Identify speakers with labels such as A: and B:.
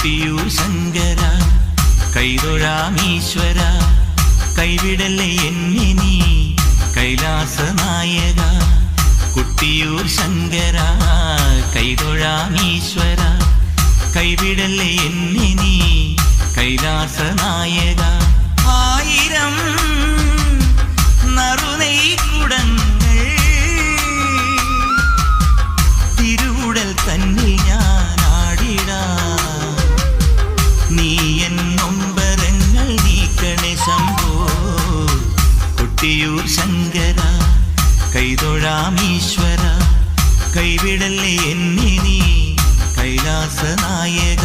A: കൊട്ടിയൂർ ശങ്കര കൈതൊഴാമീശ്വര കൈവിടല്ലേ എന്നെ നീ കൈലാസ നായക കൊട്ടിയൂർ ശങ്കര കൈതൊഴാമീശ്വര കൈവിടല്ലേ എന്നെ നീ കൈലാസ നായക ആയിരം നറുനെയ്ക്കുടങ്ങൾ തിരുവുടൽ തന്നിൽ ഞാൻ ആടിടാം നീ എൻ നൊമ്പരങ്ങൾ നീക്കണേ ശംഭോ കൊട്ടിയൂർ ശങ്കര കൈതൊഴാമീശ്വര കൈവിടല്ലേ എന്നെ നീ കൈലാസ നായക